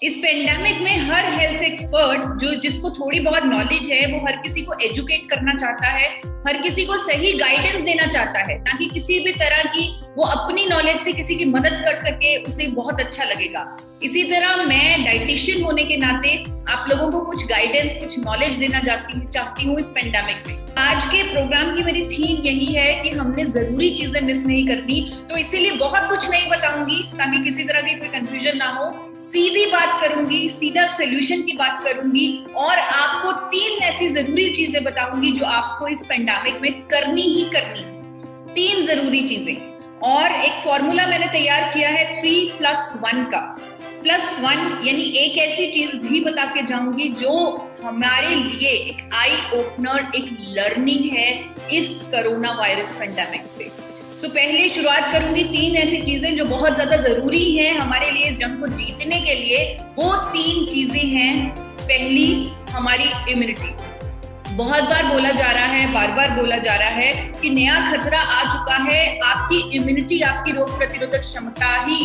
इस पेंडेमिक में हर health expert जो जिसको थोड़ी बहुत नॉलेज है वो हर किसी को एजुकेट करना चाहता है, हर किसी को सही गाइडेंस देना चाहता है ताकि किसी भी तरह की वो अपनी नॉलेज से किसी की मदद कर सके, उसे बहुत अच्छा लगेगा। इसी तरह मैं डाइटिशियन होने के नाते आप लोगों को कुछ गाइडेंस, कुछ नॉलेज देना चाहती हूँ इस पेंडेमिक में। आज के प्रोग्राम की मेरी थीम यही है कि हमने जरूरी चीजें मिस नहीं करनी, तो इसीलिए बहुत कुछ नहीं बताऊंगी ताकि किसी तरह की कोई कंफ्यूजन ना हो। सीधी बात करूंगी, सीधा सोल्यूशन की बात करूंगी और आपको 3 ऐसी जरूरी चीजें बताऊंगी जो आपको इस पेंडेमिक में करनी ही करनी है। 3 जरूरी चीजें, और एक फॉर्मूला मैंने तैयार किया है 3+1 का। +1 यानी एक ऐसी चीज भी बता के जाऊंगी जो हमारे लिए एक आई ओपनर, एक लर्निंग है इस कोरोना वायरस पेंडेमिक से। तो पहले शुरुआत करूंगी 3 ऐसी चीजें जो बहुत ज्यादा जरूरी है हमारे लिए इस जंग को जीतने के लिए। वो 3 चीजें हैं। पहली, हमारी इम्यूनिटी। बहुत बार बोला जा रहा है, बार बार बोला जा रहा है कि नया खतरा आ चुका है। आपकी इम्यूनिटी, आपकी रोग प्रतिरोधक क्षमता ही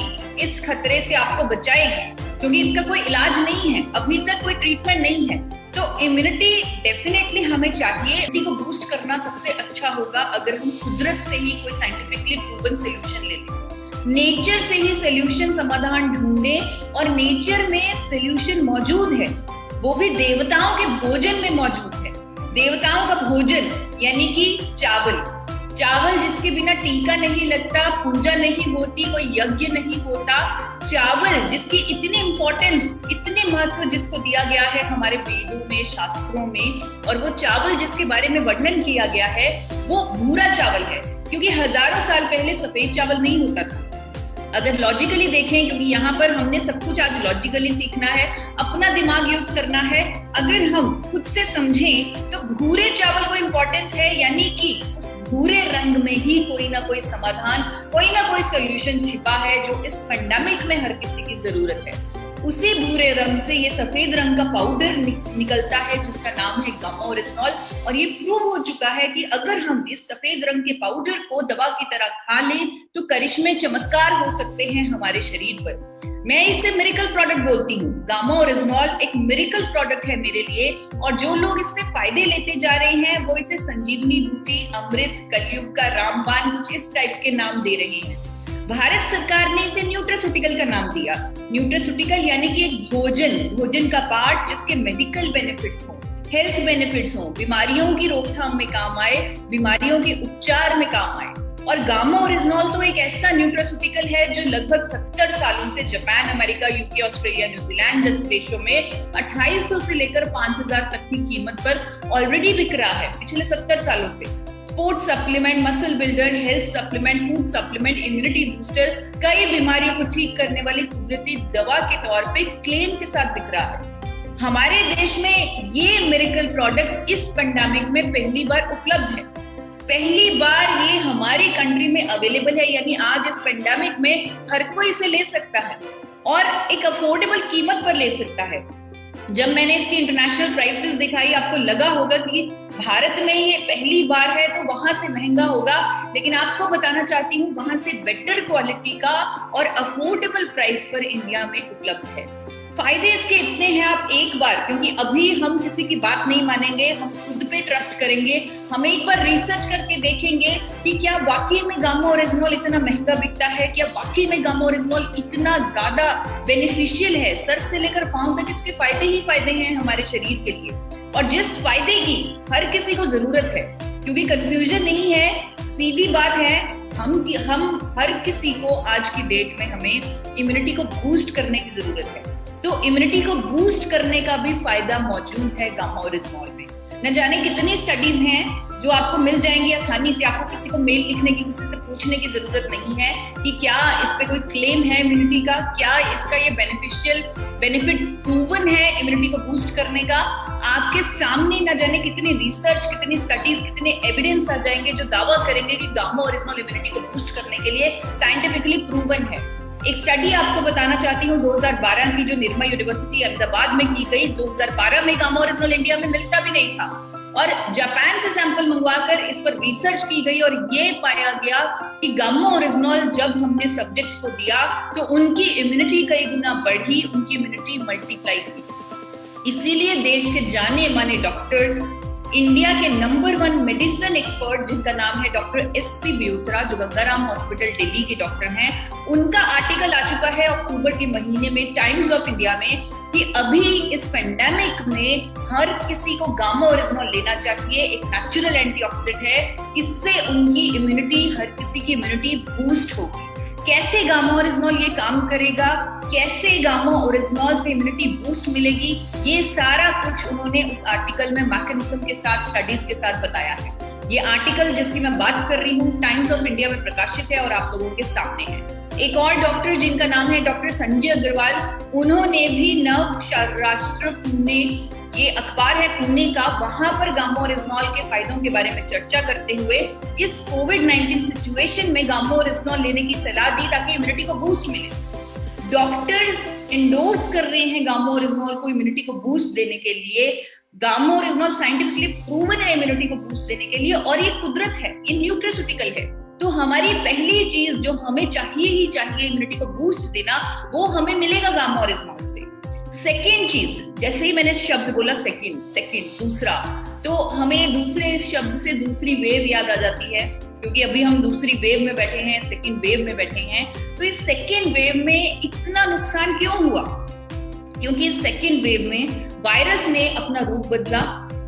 इस खतरे से आपको बचाएगी, क्योंकि इसका कोई इलाज नहीं है, अभी तक कोई ट्रीटमेंट नहीं है। तो इम्यूनिटी डेफिनेटली हमें चाहिए। इम्यूनिटी को बूस्ट करना सबसे अच्छा होगा अगर हम कुदरत से ही कोई साइंटिफिकली प्रूवन सोल्यूशन ले लें। नेचर से ही सोल्यूशन, समाधान ढूंढे, और नेचर में सोल्यूशन मौजूद है, वो भी देवताओं के भोजन में मौजूद है। देवताओं का भोजन यानी कि चावल जिसके बिना टीका नहीं लगता, पूजा नहीं होती, कोई यज्ञ नहीं होता। चावल जिसकी इतनी इंपॉर्टेंस, इतने महत्व जिसको दिया गया है हमारे वेदों में, शास्त्रों में, और वो चावल जिसके बारे में वर्णन किया गया है वो भूरा चावल है, क्योंकि हजारों साल पहले सफेद चावल नहीं होता था। अगर लॉजिकली देखें, क्योंकि यहाँ पर हमने सब कुछ आज लॉजिकली सीखना है, अपना दिमाग यूज करना है। अगर हम खुद से समझें तो भूरे चावल को इंपॉर्टेंस है, यानी कि उस भूरे रंग में ही कोई ना कोई समाधान, कोई ना कोई सोल्यूशन छिपा है जो इस पेंडेमिक में हर किसी की जरूरत है। उसी भूरे रंग से ये सफेद रंग का पाउडर निकलता है जिसका नाम है गामा ओरिजिनॉल, और ये प्रूव हो चुका है कि अगर हम इस सफेद रंग के पाउडर को दवा की तरह खा लें तो करिश्मे चमत्कार हो सकते हैं हमारे शरीर पर। मैं इसे मिरेकल प्रोडक्ट बोलती हूँ। गामा ओरिजिनॉल एक मिरेकल प्रोडक्ट है मेरे लिए, और जो लोग इससे फायदे लेते जा रहे हैं वो इसे संजीवनी बूटी, अमृत, कलयुग का रामबाण, कुछ इस टाइप के नाम दे रहे हैं। भारत सरकार ने इसे न्यूट्रास्यूटिकल का नाम दिया। न्यूट्रास्यूटिकल यानी कि एक भोजन का पार्ट जिसके मेडिकल बेनिफिट्स हों, हेल्थ बेनिफिट्स हों, बीमारियों की रोकथाम में काम आए, बीमारियों के उपचार में काम आए। और गामा ओरिजिनॉल तो एक ऐसा न्यूट्रास्यूटिकल है जो लगभग 70 सालों से Japan, America, UK, Australia, New Zealand जैसे देशों में 2800 से लेकर 5000 तक की कीमत पर ऑलरेडी बिक रहा है पिछले 70 सालों से। Sports supplement, muscle builder, health supplement, food supplement, immunity booster, कई बीमारियों को ठीक करने वाली कुदरती दवा के तौर पे क्लेम के साथ बिक रहा है। हमारे देश में ये मिरेकल प्रोडक्ट इस पेंडेमिक में पहली बार उपलब्ध है। पहली बार ये हमारी कंट्री में अवेलेबल है, यानी आज इस पेंडेमिक में हर कोई इसे ले सकता है और एक अफोर्डेबल कीमत पर ले सकता है। जब मैंने इसकी इंटरनेशनल प्राइसेस दिखाई, आपको लगा होगा कि भारत में ये पहली बार है तो वहां से महंगा होगा, लेकिन आपको बताना चाहती हूँ वहां से बेटर क्वालिटी का और अफोर्डेबल प्राइस पर इंडिया में उपलब्ध है। फायदे इसके इतने हैं, आप एक बार, क्योंकि अभी हम किसी की बात नहीं मानेंगे, हम खुद पे ट्रस्ट करेंगे, हम एक बार रिसर्च करके देखेंगे कि क्या वाकई में गामा ओरिजिनॉल इतना महंगा बिकता है, क्या वाकई में गामा ओरिजिनॉल इतना ज्यादा बेनिफिशियल है। सर से लेकर पांव तक इसके फायदे ही फायदे हैं हमारे शरीर के लिए, और जिस फायदे की हर किसी को जरूरत है, क्योंकि कंफ्यूजन नहीं है, सीधी बात है, हम हर किसी को आज की डेट में हमें इम्यूनिटी को बूस्ट करने की जरूरत है। तो इम्यूनिटी को बूस्ट करने का भी फायदा मौजूद है गामा ओरिजिनॉल में। न जाने कितनी स्टडीज हैं जो आपको मिल जाएंगी आसानी से। आपको किसी को मेल लिखने की, किसी से पूछने की जरूरत नहीं है कि क्या इस पे कोई क्लेम है इम्यूनिटी का, क्या इसका ये बेनिफिट प्रूवन है इम्यूनिटी को बूस्ट करने का। आपके सामने न जाने कितनी रिसर्च, कितनी स्टडीज, कितने एविडेंस आ जाएंगे जो दावा करेंगे कि गामा ओरिजिनॉल इम्यूनिटी को बूस्ट करने के लिए साइंटिफिकली प्रूवन है। एक स्टडी आपको बताना चाहती हूँ 2012 की, जो निर्मा यूनिवर्सिटी अहमदाबाद में की गई। 2012 में गामा ओरिजिनॉल इंडिया में मिलता भी नहीं था, और जापान से सैंपल मंगवाकर इस पर रिसर्च की गई और ये पाया गया कि गामा ओरिजिनॉल जब हमने सब्जेक्ट्स को दिया तो उनकी इम्यूनिटी कई गुना बढ़ी, उनकी इम्यूनिटी मल्टीप्लाई हुई। इसीलिए देश के जाने माने डॉक्टर्स, इंडिया के नंबर 1 मेडिसिन एक्सपर्ट जिनका नाम है डॉक्टर SP ब्यूत्रा, जो गंगाराम हॉस्पिटल दिल्ली के डॉक्टर हैं, उनका आर्टिकल आ चुका है अक्टूबर के महीने में टाइम्स ऑफ इंडिया में कि अभी इस पेंडेमिक में हर किसी को गामा ओरिजिनॉल लेना चाहिए। एक नेचुरल एंटीऑक्सीडेंट है, इससे उनकी इम्यूनिटी, हर किसी की इम्यूनिटी बूस्ट होगी। कैसे गामा ओरिजिनॉल ये काम करेगा, कैसे गामा ओरिजिनॉल से इम्यूनिटी बूस्ट मिलेगी, ये सारा कुछ उन्होंने उस आर्टिकल में मैकेनिज्म के साथ, स्टडीज के साथ बताया है। ये आर्टिकल जिसकी मैं बात कर रही हूँ टाइम्स ऑफ इंडिया में प्रकाशित है और आप लोगों के सामने है। एक और डॉक्टर जिनका नाम है डॉक्टर संजय अग्रवाल, उन्होंने भी नव राष्ट्र पुणे, ये अखबार है पुणे का, वहां पर गामा ओरिजिनॉल के फायदों के बारे में चर्चा करते हुए इस कोविड-19 सिचुएशन में गामा ओरिजिनॉल लेने की सलाह दी ताकि इम्यूनिटी को बूस्ट मिले। डॉक्टर्स इंडोर्स कर रहे हैं गामा ओरिजिनॉल को इम्यूनिटी को बूस्ट देने के लिए। गामा ओरिजिनॉल साइंटिफिकली प्रूवन है इम्यूनिटी को बूस्ट देने के लिए और ये कुदरत है, ये न्यूट्रास्यूटिकल है। तो हमारी पहली चीज जो हमें चाहिए ही चाहिए इम्यूनिटी को बूस्ट देना, वो हमें मिलेगा गामा ओरिजिनॉल से। सेकेंड चीज, जैसे ही मैंने शब्द बोला सेकेंड दूसरा, तो हमें दूसरे शब्द से दूसरी वेव याद आ जाती है, क्योंकि अभी हम दूसरी वेव में बैठे हैं, सेकेंड वेव में बैठे हैं। तो इस सेकेंड वेव में इतना नुकसान क्यों हुआ? क्योंकि इस सेकेंड वेव में वायरस ने अपना रूप बदला,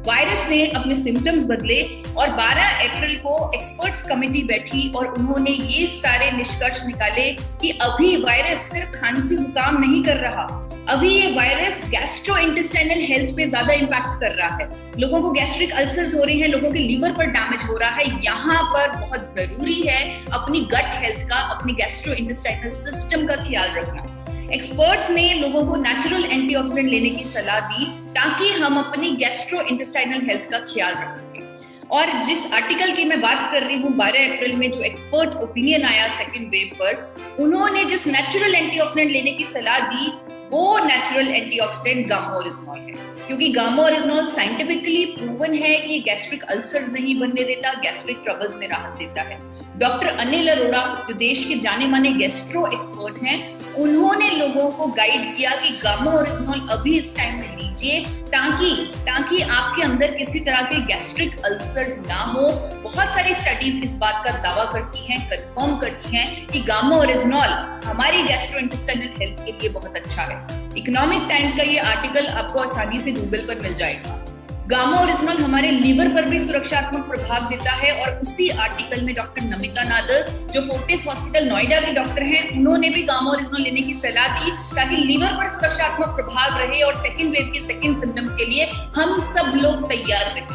वायरस ने अपने सिम्टम्स बदले और 12 अप्रैल को एक्सपर्ट्स कमेटी बैठी और उन्होंने ये सारे निष्कर्ष निकाले कि अभी वायरस सिर्फ खांसी जुकाम नहीं कर रहा, अभी ये वायरस गैस्ट्रोइंटेस्टाइनल हेल्थ पे ज्यादा इंपैक्ट कर रहा है। लोगों को गैस्ट्रिक अल्सर्स हो रहे हैं, लोगों के लीवर पर डैमेज हो रहा है। यहाँ पर बहुत जरूरी है अपनी गट हेल्थ का, अपनी गैस्ट्रोइंटेस्टाइनल सिस्टम का ख्याल रखना। एक्सपर्ट्स ने लोगों को नेचुरल एंटीऑक्सीडेंट लेने की सलाह दी ताकि हम अपनी गैस्ट्रोइंटेस्टाइनल हेल्थ का ख्याल रख सकें। और जिस आर्टिकल की मैं बात कर रही हूँ 12 अप्रैल में जो एक्सपर्ट ओपिनियन आया सेकेंड वेव पर, उन्होंने जिस नेचुरल एंटीऑक्सीडेंट लेने की सलाह दी वो नेचुरल एंटीऑक्सीडेंट गामा ओरिजिनॉल है, क्योंकि गामा ओरिजिनॉल साइंटिफिकली प्रूवन है कि गैस्ट्रिक अल्सर्स नहीं बनने देता, गैस्ट्रिक ट्रबल्स में राहत देता है। डॉक्टर अनिल अरोड़ा, जो देश के जाने माने गैस्ट्रो एक्सपर्ट हैं, उन्होंने लोगों को गाइड किया कि गामा ओरिजिनॉल अभी इस टाइम में लीजिए ताकि आपके अंदर किसी तरह के गैस्ट्रिक अल्सर्स ना हो। बहुत सारी स्टडीज इस बात का दावा करती हैं, कंफर्म करती हैं कि गामा ओरिजिनॉल हमारी गैस्ट्रोइंटेस्टाइनल हेल्थ के लिए बहुत अच्छा है। इकोनॉमिक टाइम्स का ये आर्टिकल आपको आसानी से गूगल पर मिल जाएगा। गामा ओरिजिनॉल हमारे लीवर पर भी सुरक्षात्मक प्रभाव देता है और उसी आर्टिकल में डॉक्टर नमिता नादर, जो फोर्टिस हॉस्पिटल नोएडा के डॉक्टर हैं, उन्होंने भी गामा ओरिजिनॉल लेने की सलाह दी ताकि लीवर पर सुरक्षात्मक प्रभाव रहे और सेकेंड वेव के सेकेंड सिम्टम्स के लिए हम सब लोग तैयार रहें।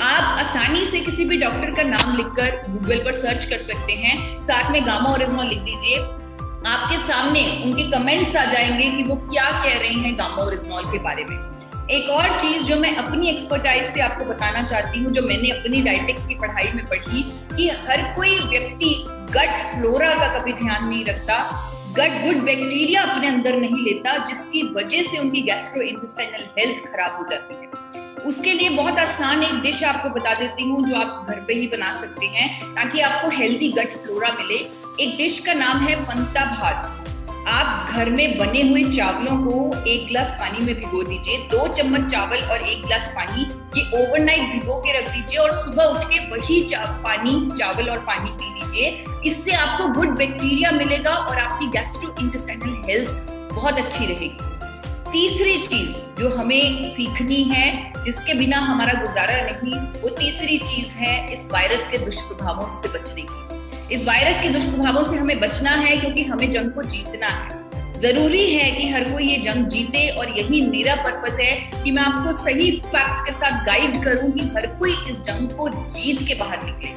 आप आसानी से किसी भी डॉक्टर का नाम लिखकर गूगल पर सर्च कर सकते हैं, साथ में गामा ओरिजिनॉल लिख दीजिए, आपके सामने उनके कमेंट्स आ जाएंगे कि वो क्या कह रहे हैं गामा ओरिजिनॉल के बारे में। एक और चीज जो मैं अपनी एक्सपर्टाइज से आपको बताना चाहती हूँ, जो मैंने अपनी डायटेक्स की पढ़ाई में पढ़ी, कि हर कोई व्यक्ति गट फ्लोरा का कभी ध्यान नहीं रखता, गट गुड बैक्टीरिया अपने अंदर नहीं लेता, जिसकी वजह से उनकी गैस्ट्रोइंटेस्टाइनल हेल्थ खराब हो जाती है। उसके लिए बहुत आसान एक डिश आपको बता देती हूँ जो आप घर पे ही बना सकते हैं ताकि आपको हेल्दी गट फ्लोरा मिले। एक डिश का नाम है पंता भात। आप घर में बने हुए चावलों को 1 गिलास पानी में भिगो दीजिए, 2 चम्मच चावल और 1 गिलास पानी, ये ओवरनाइट भिगो के रख दीजिए और सुबह उठ के वही चावल और पानी पी लीजिए। इससे आपको गुड बैक्टीरिया मिलेगा और आपकी गैस्ट्रोइंटेस्टाइनल हेल्थ बहुत अच्छी रहेगी। तीसरी चीज जो हमें सीखनी है, जिसके बिना हमारा गुजारा नहीं, वो तीसरी चीज है इस वायरस के दुष्प्रभावों से बचने की। इस वायरस के दुष्प्रभावों से हमें बचना है क्योंकि हमें जंग को जीतना है। जरूरी है कि हर कोई ये जंग जीते और यही मेरा पर्पस है कि मैं आपको सही फैक्ट्स के साथ गाइड करूं कि हर कोई इस जंग को जीत के बाहर निकले।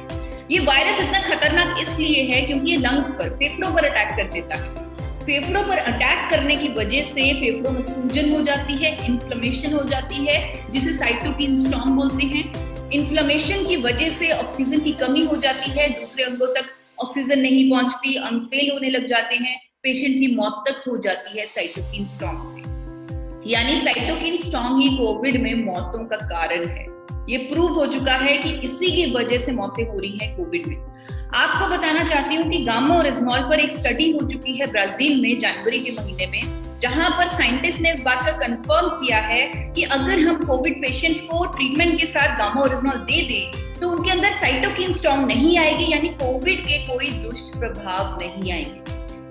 ये वायरस इतना खतरनाक इसलिए है क्योंकि ये लंग्स पर, फेफड़ों पर अटैक कर देता है। फेफड़ों पर अटैक करने की वजह से फेफड़ों में सूजन हो जाती है, इन्फ्लेमेशन हो जाती है, जिसे साइटोकिन स्टॉर्म बोलते हैं। इन्फ्लेमेशन की वजह से ऑक्सीजन की कमी हो जाती है, दूसरे अंगों तक ऑक्सीजन नहीं पहुंचती, अंग फेल होने लग जाते हैं, पेशेंट की मौत तक हो जाती है साइटोकिन स्टॉर्म से। यानी साइटोकिन स्टॉर्म ही कोविड में मौतों का कारण है। ये प्रूव हो चुका है कि इसी की वजह से मौतें हो रही हैं कोविड में। आपको बताना चाहती हूँ कि गामा और रिजनॉल पर एक स्टडी हो चुकी है ब्राजील में जनवरी के महीने में, जहां पर साइंटिस्ट ने इस बात का कंफर्म किया है कि अगर हम कोविड पेशेंट्स को ट्रीटमेंट के साथ गामा और रिजनॉल दे दें तो उनके अंदर साइटोकिन स्टॉर्म नहीं आएगी, यानी कोविड के कोई दुष्प्रभाव नहीं आएंगे।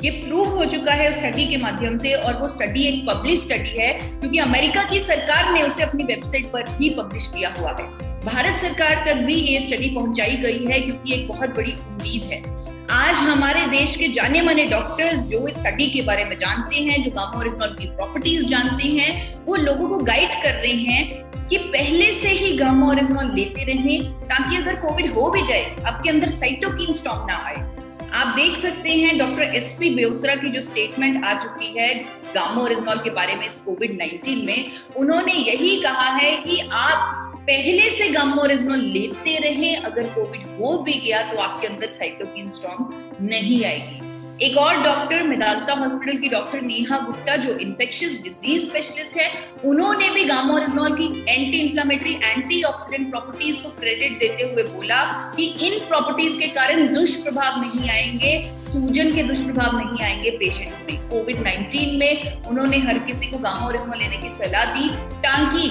ये प्रूव हो चुका है स्टडी के माध्यम से, और वो स्टडी एक पब्लिश स्टडी है क्योंकि अमेरिका की सरकार ने उसे अपनी वेबसाइट पर भी पब्लिश किया हुआ है। भारत सरकार तक भी ये स्टडी पहुंचाई गई है क्योंकि एक बहुत बड़ी उम्मीद है। आज हमारे देश के जाने माने डॉक्टर्स जो इस स्टडी के बारे में जानते हैं, जो गामा और रिजनॉल की प्रॉपर्टीज जानते हैं, वो लोगों को गाइड कर रहे हैं कि पहले से ही गामा और रिजनॉल लेते रहें, ताकि अगर कोविड हो भी जाए आपके अंदर साइटोकिन स्टॉर्म ना आए। आप देख सकते हैं डॉक्टर एसपी बेउत्रा की जो स्टेटमेंट आ चुकी है गामा और रिजनॉल के बारे में इस कोविड-19 में, उन्होंने यही कहा है कि आप पहले से गामा और रिजनॉल लेते रहें, अगर कोविड हो भी गया तो आपके अंदर साइटोकिन स्टॉर्म नहीं आएगी। एक और डॉक्टर मेदांता हॉस्पिटल की डॉक्टर नेहा गुप्ता जो इन्फेक्शियस डिजीज स्पेशलिस्ट है, उन्होंने भी गामा और रिजनॉल की एंटी इंफ्लेमेटरी एंटीऑक्सीडेंट प्रॉपर्टीज को क्रेडिट देते हुए बोला कि इन प्रॉपर्टीज के कारण दुष्प्रभाव नहीं आएंगे, सूजन के दुष्प्रभाव नहीं आएंगे पेशेंट्स में। कोविड-19 में उन्होंने हर किसी को गामा और रिजनॉल लेने की सलाह दी ताकि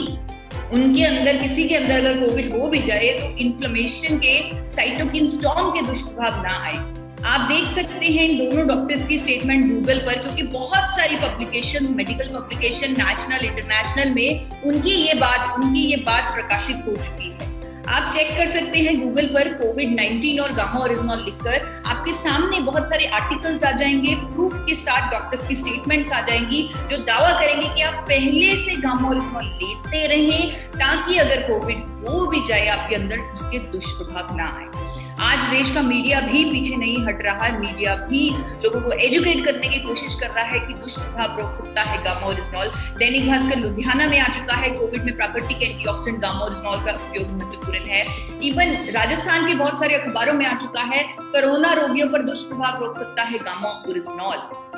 उनके अंदर किसी के अंदर अगर कोविड हो भी जाए तो इन्फ्लेमेशन के साइटोकिन स्टॉर्म के दुष्प्रभाव ना आए। आप देख सकते हैं इन दोनों डॉक्टर्स की स्टेटमेंट गूगल पर, क्योंकि बहुत सारी publication, medical publication national international में उनकी ये बात प्रकाशित हो चुकी है। आप चेक कर सकते हैं गूगल पर कोविड-19 और गामा और रिजनॉल लिखकर, आपके सामने बहुत सारे आर्टिकल्स आ जाएंगे, प्रूफ के साथ डॉक्टर्स की स्टेटमेंट्स आ जाएंगी जो दावा करेंगे कि आप पहले से गामा और रिजनॉल लेते रहें ताकि अगर कोविड हो भी जाए आपके अंदर उसके दुष्प्रभाव ना आए। आज देश का मीडिया भी पीछे नहीं हट रहा है, मीडिया भी लोगों को एजुकेट करने की कोशिश कर रहा है कि दुष्प्रभाव रोक सकता है गामा और रिजनॉल। दैनिक भास्कर लुधियाना में आ चुका है कोविड में प्राकृतिक एंटीऑक्सीडेंट गामा और रिजनॉल का उपयोग महत्वपूर्ण है। इवन राजस्थान के बहुत सारे अखबारों में आ चुका है कोरोना रोगियों पर दुष्प्रभाव रोक सकता है गामा और रिजनॉल।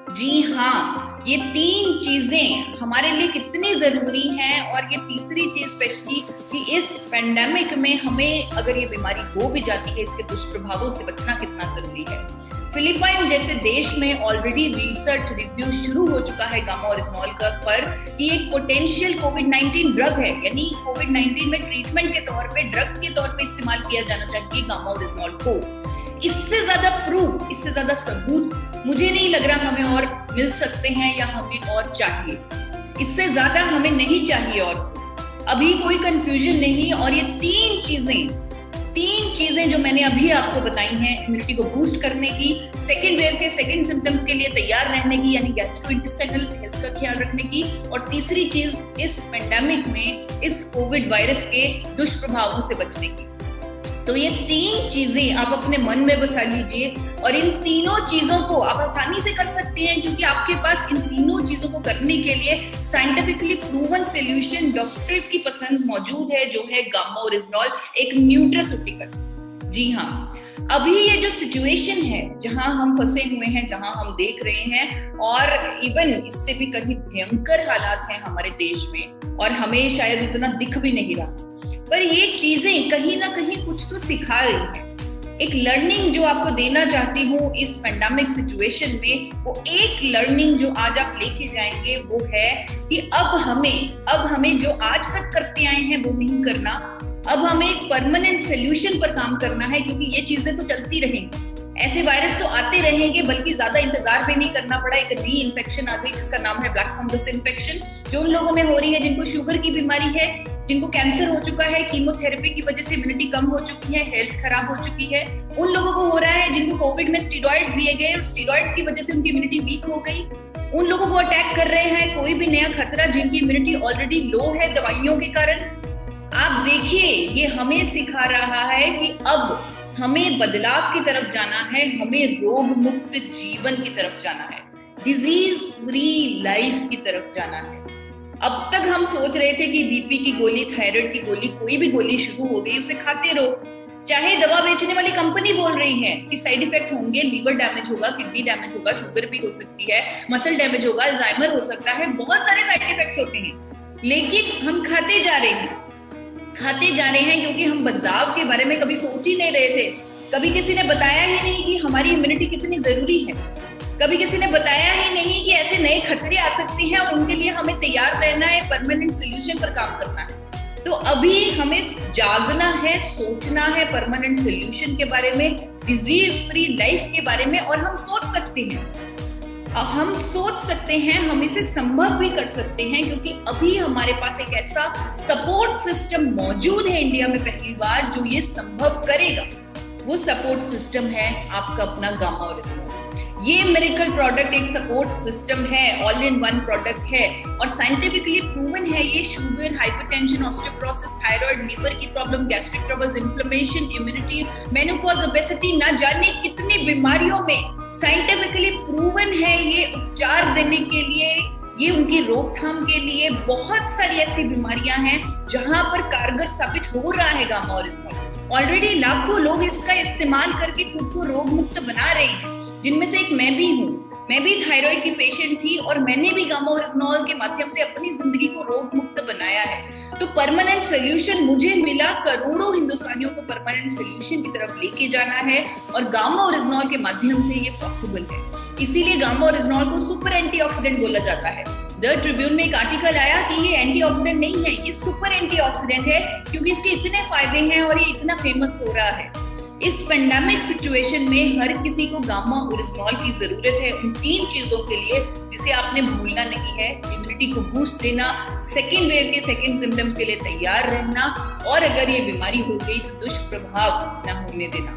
जी हाँ, ये तीन चीजें हमारे लिए कितनी जरूरी हैं, और ये तीसरी चीज स्पेशली कि इस पेंडेमिक में हमें अगर ये बीमारी हो भी जाती है इसके दुष्प्रभावों से बचना कितना जरूरी है। फिलीपाइन जैसे देश में ऑलरेडी रिसर्च रिव्यू शुरू हो चुका है गामा और रिजनॉल का पर कि एक पोटेंशियल कोविड-19 ड्रग है, यानी कोविड-19 में ट्रीटमेंट के तौर पे, ड्रग के तौर पे इस्तेमाल किया जाना चाहिए गामा और रिजनॉल को। इससे ज्यादा प्रूफ, इससे ज्यादा सबूत मुझे नहीं लग रहा हमें और मिल सकते हैं या हमें और चाहिए। इससे ज्यादा हमें नहीं चाहिए और अभी कोई कंफ्यूजन नहीं। और ये तीन चीजें जो मैंने अभी आपको बताई हैं, इम्यूनिटी को बूस्ट करने की, सेकेंड वेव के सेकेंड सिम्टम्स के लिए तैयार रहने की यानी गैस्ट्रोइंटेस्टाइनल हेल्थ का ख्याल रखने की, और तीसरी चीज इस पेंडेमिक में इस कोविड वायरस के दुष्प्रभावों से बचने की। तो ये तीन चीजें आप अपने मन में बसा लीजिए, और इन तीनों चीजों को आप आसानी से कर सकते हैं क्योंकि आपके पास इन तीनों चीजों को करने के लिए साइंटिफिकली प्रूवन सॉल्यूशन डॉक्टर्स की पसंद मौजूद है, जो है गामा और रिजनॉल, एक न्यूट्रास्यूटिकल। जी हाँ, अभी ये जो सिचुएशन है जहां हम फंसे हुए हैं, जहां हम देख रहे हैं, और इवन इससे भी कहीं भयंकर हालात हैं हमारे देश में और हमें शायद उतना दिख भी नहीं रहा, पर ये चीजें कहीं ना कहीं कुछ तो सिखा रही हैं। एक लर्निंग जो आपको देना चाहती हूँ इस पेंडेमिक सिचुएशन में, वो एक लर्निंग जो आज आप लेके जाएंगे वो है कि अब हमें जो आज तक करते आए हैं वो नहीं करना, अब हमें एक परमानेंट सोल्यूशन पर काम करना है, क्योंकि ये चीजें तो चलती रहेंगी, ऐसे वायरस तो आते रहेंगे, बल्कि ज्यादा इंतजार भी नहीं करना पड़ा। एक री इन्फेक्शन आ गई जिसका नाम है ब्लैक फंगस इन्फेक्शन, जो उन लोगों में हो रही है जिनको शुगर की बीमारी है, जिनको कैंसर हो चुका है, कीमोथेरेपी की वजह से इम्यूनिटी कम हो चुकी है, हेल्थ खराब हो चुकी है, उन लोगों को हो रहा है जिनको कोविड में स्टीरॉइड्स दिए गए और स्टीरॉइड्स की वजह से उनकी इम्यूनिटी वीक हो गई, उन लोगों को अटैक कर रहे हैं कोई भी नया खतरा जिनकी इम्यूनिटी ऑलरेडी लो है दवाइयों के कारण। आप देखिए, ये हमें सिखा रहा है कि अब हमें बदलाव की तरफ जाना है, हमें रोग मुक्त जीवन की तरफ जाना है, डिजीज फ्री लाइफ की तरफ जाना है। अब तक हम सोच रहे थे कि बीपी की गोली, थायराइड की गोली, कोई भी गोली शुरू हो गई उसे खाते रहो, चाहे दवा बेचने वाली कंपनी बोल रही है कि साइड इफेक्ट होंगे, लीवर डैमेज होगा, किडनी डैमेज होगा, शुगर भी हो सकती है, मसल डैमेज होगा, अल्जाइमर हो सकता है, बहुत सारे साइड इफेक्ट्स होते हैं, लेकिन हम खाते जा रहे हैं, खाते जा रहे हैं क्योंकि हम बदलाव के बारे में कभी सोच ही नहीं रहे थे। कभी किसी ने बताया ही नहीं कि हमारी इम्यूनिटी कितनी जरूरी है। कभी किसी ने बताया ही नहीं कि ऐसे नए खतरे आ सकते हैं और उनके लिए हमें तैयार रहना है, परमानेंट सोल्यूशन पर काम करना है। तो अभी हमें जागना है, सोचना है परमानेंट सोल्यूशन के बारे में, डिजीज फ्री लाइफ के बारे में, और हम सोच सकते हैं, हम इसे संभव भी कर सकते हैं, क्योंकि अभी हमारे पास एक ऐसा सपोर्ट सिस्टम मौजूद है इंडिया में पहली बार जो ये संभव करेगा। वो सपोर्ट सिस्टम है आपका अपना गामा ओरिजिनल। ये मिरेकल प्रोडक्ट एक सपोर्ट सिस्टम है, ऑल इन वन प्रोडक्ट है और साइंटिफिकली प्रूवन है। ये sugar, hypertension, osteoporosis, thyroid, liver की problem, gastric troubles, inflammation, immunity, menopause, obesity, ना जाने कितनी बीमारियों में साइंटिफिकली प्रूवन है ये उपचार देने के लिए, ये उनकी रोकथाम के लिए। बहुत सारी ऐसी बीमारियां हैं जहां पर कारगर साबित हो रहा है गामा ओरिजिनल। ऑलरेडी लाखों लोग इसका इस्तेमाल करके खुद को रोग मुक्त बना रहे हैं, जिनमें से एक मैं भी हूँ। मैं भी थायराइड की पेशेंट थी और मैंने भी गामा ओरिजिनल के माध्यम से अपनी जिंदगी को रोग मुक्त बनाया है। तो परमानेंट सोल्यूशन मुझे मिला, करोड़ों हिंदुस्तानियों को परमानेंट सोल्यूशन की तरफ लेके जाना है और गामा ओरिजिनल के माध्यम से ये पॉसिबल है। इसीलिए गामा ओरिजिनल को सुपर एंटीऑक्सीडेंट बोला जाता है। द ट्रिब्यून में एक आर्टिकल आया कि ये एंटीऑक्सीडेंट नहीं है, ये सुपर एंटीऑक्सीडेंट है, क्योंकि इसके इतने फायदे हैं और ये इतना फेमस हो रहा है। इस पेंडेमिक सिचुएशन में हर किसी को गामा ओरिजिनल की जरूरत है उन 3 चीजों के लिए जिसे आपने भूलना नहीं है। इम्यूनिटी को बूस्ट देना, सेकेंड वेव के सेकेंड सिम्टम्स के लिए तैयार रहना, और अगर ये बीमारी हो गई तो दुष्प्रभाव न होने देना।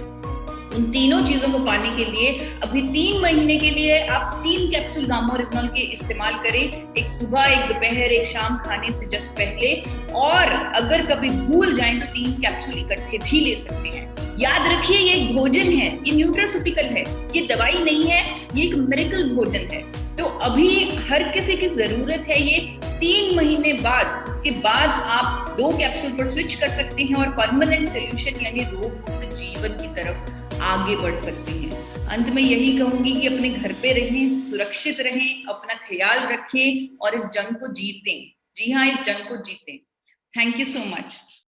उन तीनों चीजों को पाने के लिए अभी 3 महीने के लिए आप 3 कैप्सूल गामा ओरिजिनल के इस्तेमाल करें, एक सुबह, एक दोपहर, एक शाम खाने से जस्ट पहले। और अगर कभी भूल जाएं तो 3 कैप्सूल इकट्ठे भी ले सकते हैं। याद रखिए ये एक भोजन है, ये न्यूट्रास्यूटिकल है, ये दवाई नहीं है, ये एक मिरेकल भोजन है। तो अभी हर किसी की जरूरत है ये। 3 महीने बाद, इसके बाद आप 2 कैप्सूल पर स्विच कर सकते हैं और परमानेंट सोल्यूशन यानी रोग मुक्त जीवन की तरफ आगे बढ़ सकते हैं। अंत में यही कहूंगी कि अपने घर पे रहें, सुरक्षित रहें, अपना ख्याल रखें और इस जंग को जीतें। जी हाँ, इस जंग को जीतें। Thank you so much.